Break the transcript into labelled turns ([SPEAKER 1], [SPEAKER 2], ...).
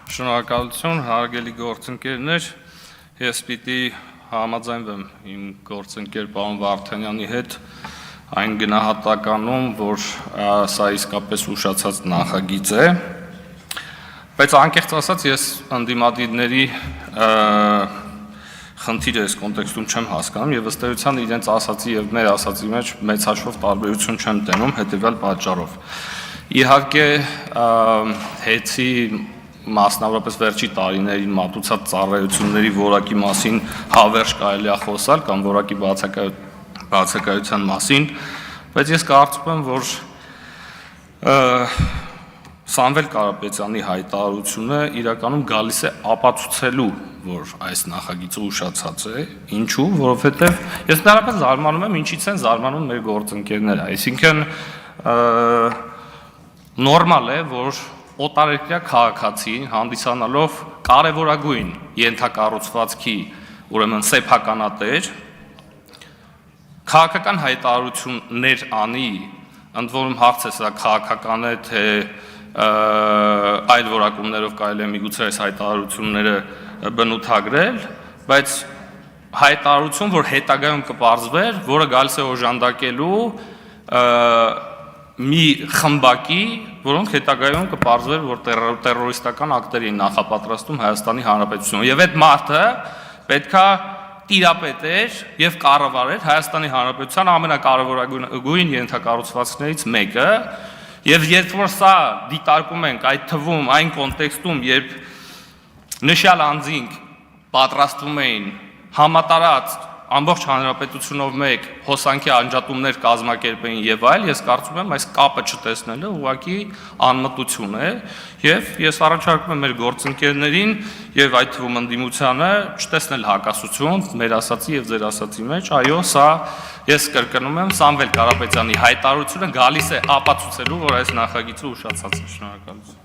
[SPEAKER 1] Շնորհակալություն, հարգելի գործընկերներ, ես պիտի համաձայնվեմ իմ գործընկեր պարոն Վարդանյանի հետ այն գնահատականում, որ սա իսկապես ուշացած նախագիծ է, բայց անկեղծ ասած ես ընդդիմադիրների խնդիրը այս կոնտեքստում չեմ հասկանում եւ ըստ էության իրենց ասացի եւ մեր ասացի մեջ մեծ հաշվով տարբերություն չեմ տենում հետեւյալ պատճառով։ Իհարկե հեծի մասնավորապես վերջի տարիներին մատուցած ծառայությունների որակի մասին հավերժ կարելի է խոսալ կամ որակի բացակայության մասին, բայց ես կարծում եմ, որ Սամվել Կարապետյանի հայտարարությունը իրականում գալիս է ապացուցելու, որ այս նախագիծը ուշացած է, ինչու, որովհետև ես նրանց զարմանում եմ, ինչից են զարմանում մեր գործընկերները, այսինքն նորմալ է, որ օտարերկրյա քաղաքացի հանդիսանալով կարևորագույն ենթակառուցվածքի, ուրեմն սեփականատեր, քաղաքական հայտարարություններ անի, ընդ որում հարց է սա քաղաքական է, թե այլ որակումներով կարելի է միգուցե այս հայտարարությունները բնութագրել, բայց հայտարարություն, որ հետագայում կպարզվեր, որը գալիս է օժանդակելու մի խմբակի, որոնք հետագայում կպարզվեր, որ տերորիստական ակտեր էին նախապատրաստում Հայաստանի Հանրապետությունում, եւ այդ մարդը պետքա տիրապետեր եւ կառավարեր Հայաստանի Հանրապետության ամենակարևորագույն ենթակառուցվածքներից մեկը, եւ երբ որ սա դիտարկում ենք այդ թվում այն կոնտեքստում, երբ նշյալ անձինք պատրաստվում էին համատարած ամբողջ հանրապետությունով մեկ հոսանքի անջատումներ կազմակերպեին եւ այլ, ես կարծում եմ այս կապը չտեսնելը ուղղակի անմտություն է եւ ես առաջարկում եմ մեր գործընկերներին եւ այդ թվում ընդդիմությանը չտեսնել հակասություն մեր ասացի եւ ձեր ասացի մեջ, այո, սա ես կրկնում եմ Սամվել Կարապետյանի հայտարարությունը գալիս է ապացուցելու, որ այս նախագիծը ուշացած է։ Շնորհակալություն։